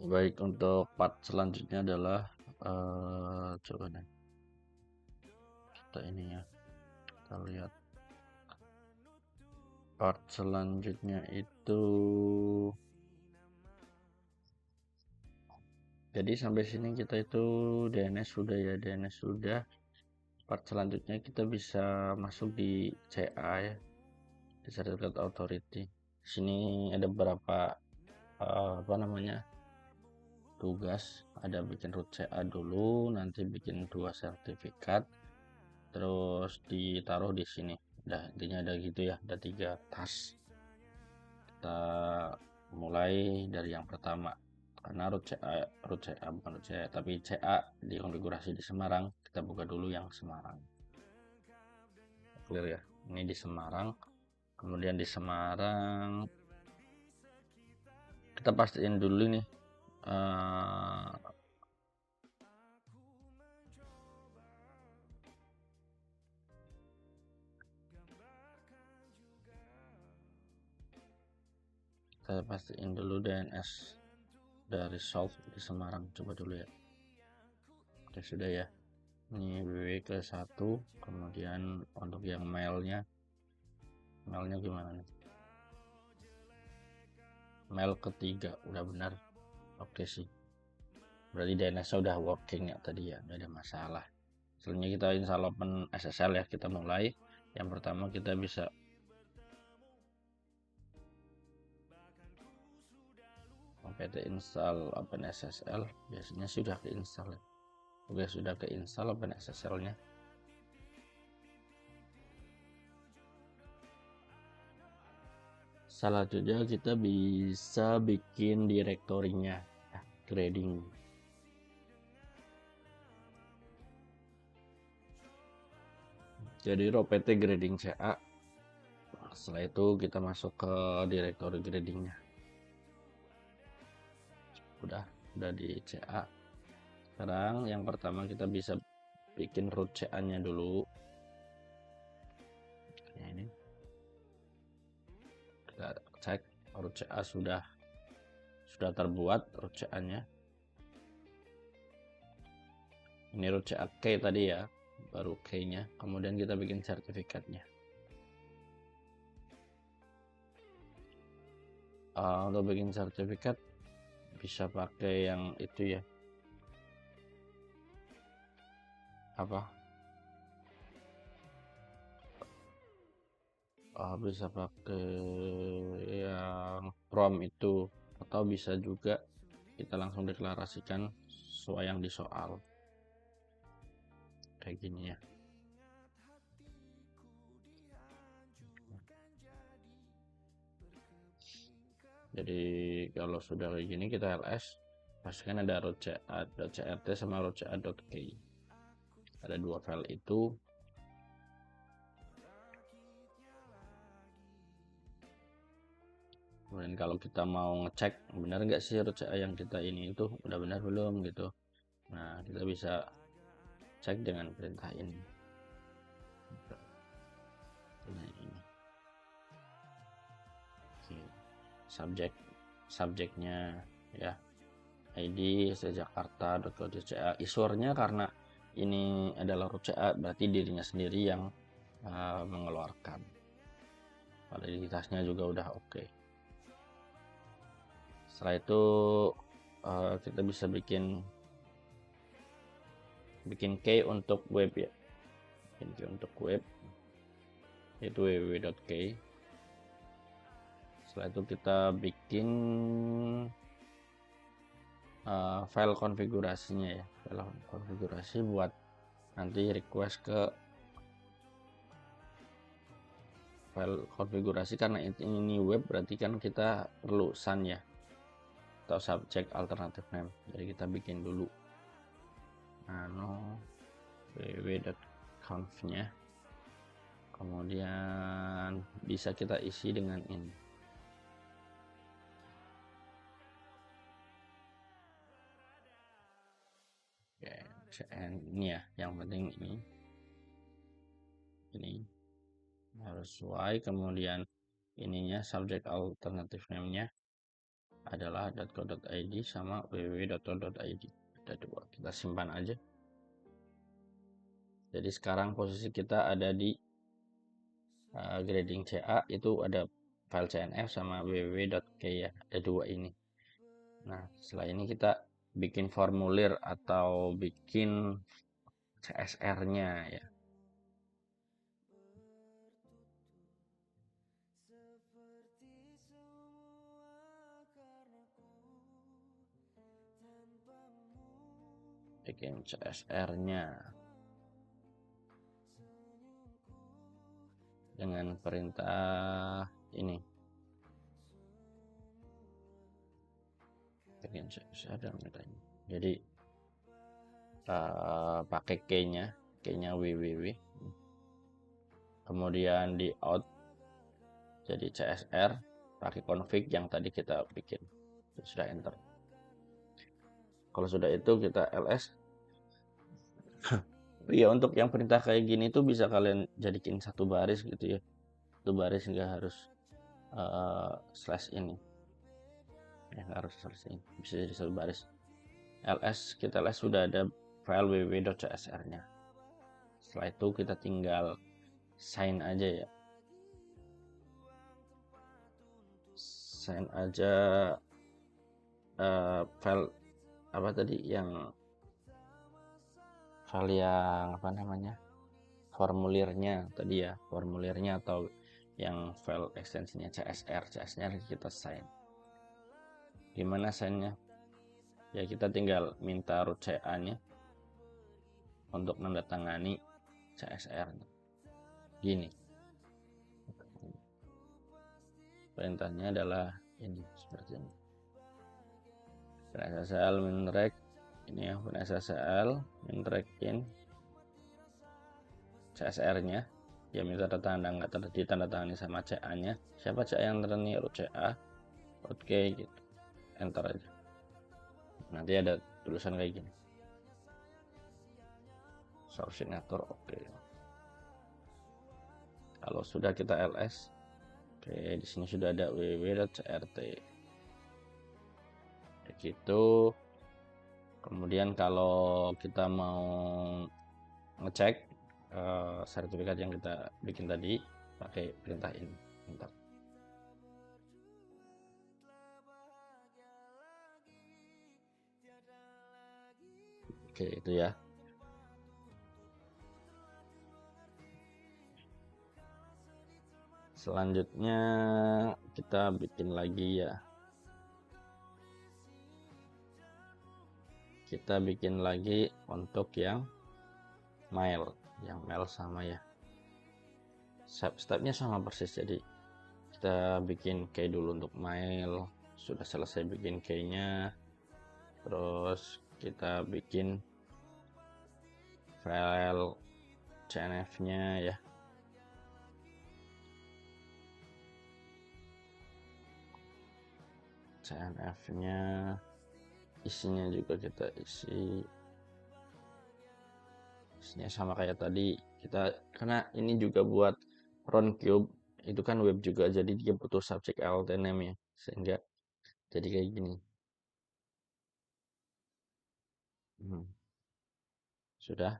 Baik, untuk part selanjutnya adalah coba nih kita ini ya, kita lihat part selanjutnya itu. Jadi sampai sini kita itu DNS sudah ya, DNS sudah. Part selanjutnya kita bisa masuk di CA ya, di Certificate Authority. Sini ada beberapa apa namanya, tugas. Ada bikin root CA dulu, nanti bikin 2 sertifikat, terus ditaruh di sini. Udah, intinya ada gitu ya, ada 3 task. Kita mulai dari yang pertama, karena root CA bukan root CA tapi CA di konfigurasi di Semarang. Kita buka dulu yang Semarang, clear ya. Ini di Semarang, kemudian di Semarang kita pastiin dulu nih eh, saya pastiin dulu DNS dari solve di Semarang, coba dulu ya. Oke, sudah ya. Ini www ke 1, kemudian untuk yang mailnya gimana nih, mail ketiga udah benar. Oke sih, berarti DNS udah working ya tadi ya, udah ada masalah. Selanjutnya kita install Open SSL ya. Kita mulai yang pertama, kita bisa apt install Open SSL. Biasanya sudah keinstall ya. Oke, sudah keinstall Open SSL nya. Selanjutnya kita bisa bikin direktorinya ya, grading. Jadi raw pt grading CA. Setelah itu kita masuk ke direktori gradingnya. Udah di CA. Sekarang yang pertama kita bisa bikin root CA nya dulu ya. Ini kita cek root CA sudah terbuat root CA nya. Ini root CA key tadi ya, baru key nya. Kemudian kita bikin sertifikatnya. Untuk bikin sertifikat bisa pakai yang itu ya, apa, bisa pakai yang prom itu, atau bisa juga kita langsung deklarasikan sesuai yang di soal kayak gini ya. Jadi kalau sudah kayak gini, kita ls pastikan ada root.crt sama root.ca.key. Ada 2 file itu. Kemudian kalau kita mau ngecek benar nggak sih root CA yang kita ini itu udah benar belum gitu, nah kita bisa cek dengan perintah ini. Nah, ini oke. Subjeknya ya, ID Jakarta.co.ca. Issuernya karena ini adalah root CA, berarti dirinya sendiri yang mengeluarkan. Validitasnya juga udah oke. Setelah itu kita bisa bikin key untuk web ya. Bikin key untuk web yaitu www.key. Setelah itu kita bikin file konfigurasinya ya, file konfigurasi buat nanti request ke file konfigurasi. Karena ini web, berarti kan kita perlu sun ya, atau subject alternative name. Jadi kita bikin dulu nano www.conf nya, kemudian bisa kita isi dengan ini. Ini ya, yang penting ini harus sesuai. Kemudian ininya subject alternative name nya adalah .co.id sama www.co.id. Ada dua, kita simpan aja. Jadi sekarang posisi kita ada di grading CA, itu ada file CNF sama www.k ya, ada dua ini. Nah, setelah ini kita bikin formulir atau bikin CSR-nya ya. Bikin CSR-nya dengan perintah ini. Bikin CSR dan perintahnya. Jadi pakai key-nya www. Kemudian di out jadi CSR pakai config yang tadi kita bikin. Sudah enter. Kalau sudah itu kita ls. Ya, untuk yang perintah kayak gini tuh bisa kalian jadikan satu baris gitu ya. Satu baris, nggak harus slash ini. Ya, nggak harus slash ini. Bisa jadi satu baris. ls, kita ls sudah ada file www.csr-nya. Setelah itu kita tinggal sign aja ya. Sign aja file apa tadi yang apa namanya, formulirnya tadi ya, formulirnya atau yang file ekstensinya CSR-nya kita sign. Gimana signnya? Ya, kita tinggal minta root CA-nya untuk menandatangani CSR-nya. Gini. Perintahnya adalah ini, seperti ini. PNSSL minrect ini ya, PNSSL minrectin CSR-nya. Ya, minta tanda nggak ditandatangani sama CA-nya. Siapa CA yang tertera? Root CA. Oke, gitu. Enter aja. Nanti ada tulisan kayak gini. Source signature oke. Kalau sudah kita ls, oke, di sini sudah ada www.crt. Begitu. Kemudian kalau kita mau ngecek sertifikat yang kita bikin tadi, pakai perintah ini. Bentar. Oke, itu ya. Selanjutnya kita bikin lagi ya. Kita bikin lagi untuk yang mail sama ya. Stepnya sama persis, jadi kita bikin key dulu untuk mail. Sudah selesai bikin key-nya, terus kita bikin file CNF-nya ya. CNF-nya isinya juga kita isinya sama kayak tadi. Kita karena ini juga buat Roundcube, itu kan web juga, jadi dia butuh subject alt name ya, sehingga jadi kayak gini. Sudah.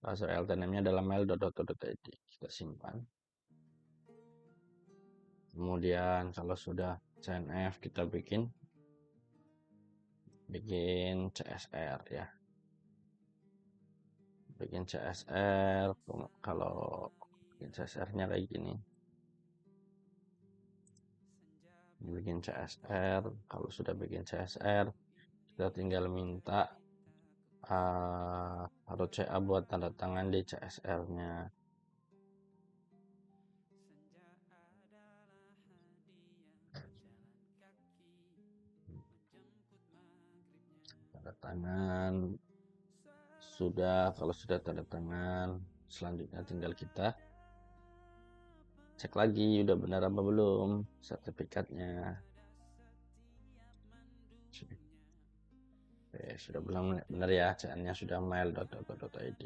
Password alt name-nya adalah mail.co.id. Kita simpan. Kemudian kalau sudah CNF kita bikin CSR ya. Bikin CSR, kalau bikin CSR-nya kayak gini. Bikin CSR, kalau sudah bikin CSR, kita tinggal minta atau CA buat tanda tangan di CSR-nya. Tanda tangan sudah. Kalau sudah tanda tangan, selanjutnya tinggal kita cek lagi udah benar apa belum sertifikatnya. Oke, sudah belum benar ya, CN-nya sudah mail.co.id.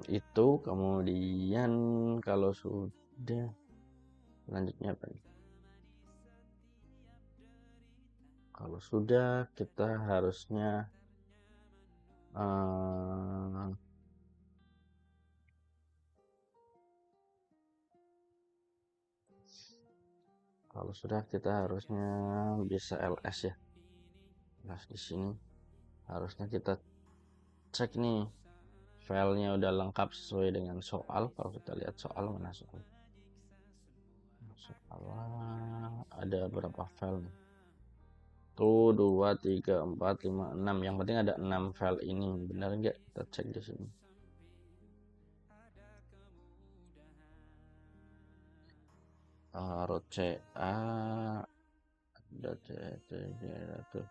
Itu kemudian kalau sudah, selanjutnya apa nih? Kalau sudah, kita harusnya bisa ls ya. Nah, di sini harusnya kita cek nih filenya udah lengkap sesuai dengan soal. Kalau kita lihat soal, mana soal ada berapa file nih? Tuh 2, 3, 4, 5, 6. Yang penting ada 6 file ini. Benar nggak? Kita cek di sini. Root CA ada tuh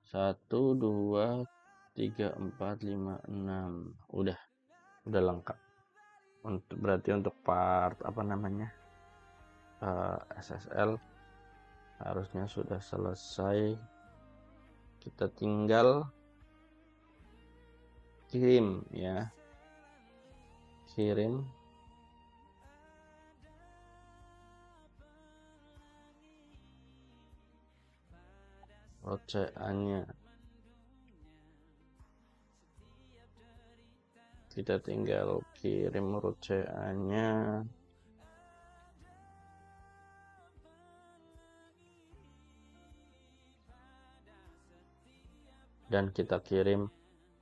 1, 2, 3, 4, 5, 6. Udah lengkap. Berarti untuk part apa namanya SSL harusnya sudah selesai. Kita tinggal kirim ya, kirim root-nya. Kita tinggal kirim root-nya. Dan kita kirim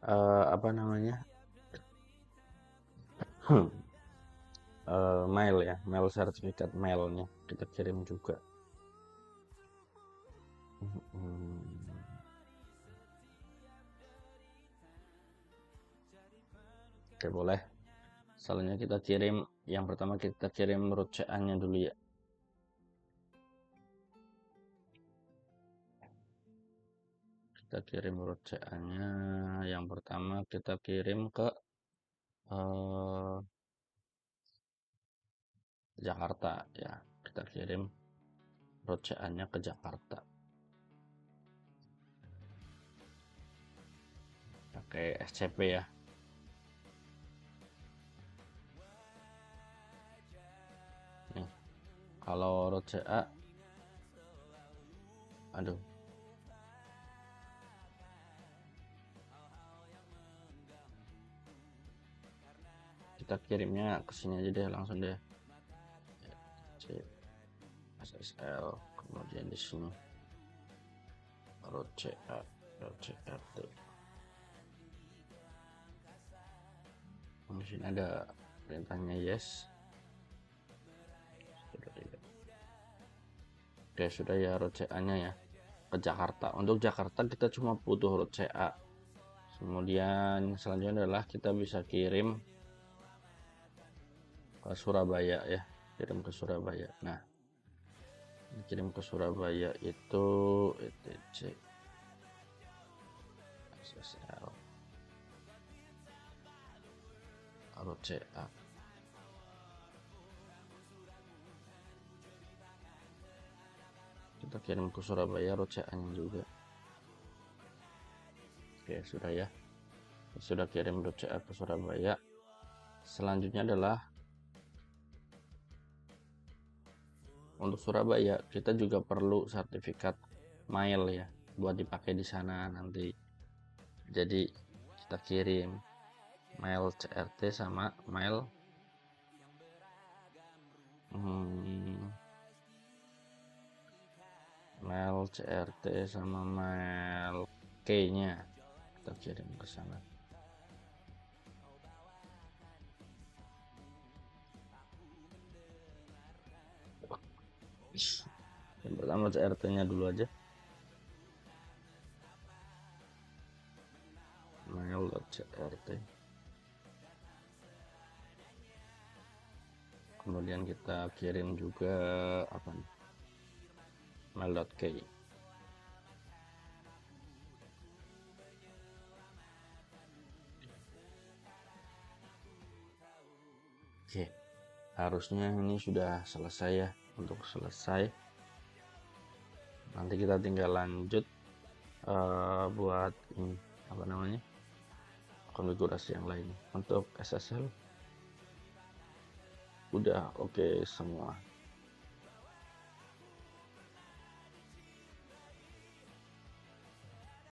apa namanya mail ya, mail sertifikat mailnya kita kirim juga. Oke, boleh. Soalnya kita kirim, yang pertama kita kirim root CA-nya dulu ya. Kita kirim root CA-nya. Yang pertama kita kirim ke Jakarta ya. Kita kirim root CA-nya ke Jakarta. Pakai SCP ya. Nih. Kalau root CA, aduh. Kita kirimnya ke sini aja deh, langsung deh. SSL, kemudian di sini root CA, root CRT. Di sini ada perintahnya yes. Oke, sudah ya root CA-nya ya ke Jakarta. Untuk Jakarta kita cuma butuh root CA. Kemudian selanjutnya adalah kita bisa kirim ke Surabaya ya, kirim ke Surabaya. Nah, kirim ke Surabaya itu etc SSL root CA. Kita kirim ke Surabaya root CA-nya juga. Oke, sudah ya. Sudah kirim root CA ke Surabaya. Selanjutnya adalah untuk Surabaya kita juga perlu sertifikat mail ya buat dipakai di sana nanti. Jadi kita kirim mail CRT sama mail CRT sama mail key-nya kita kirim ke sana. Yang pertama CRT-nya dulu aja. Mail.crt. Kemudian kita kirim juga apa nih? Mail.key. Oke, harusnya ini sudah selesai ya. Untuk selesai, nanti kita tinggal lanjut buat ini apa namanya konfigurasi yang lain. Untuk SSL udah oke semua.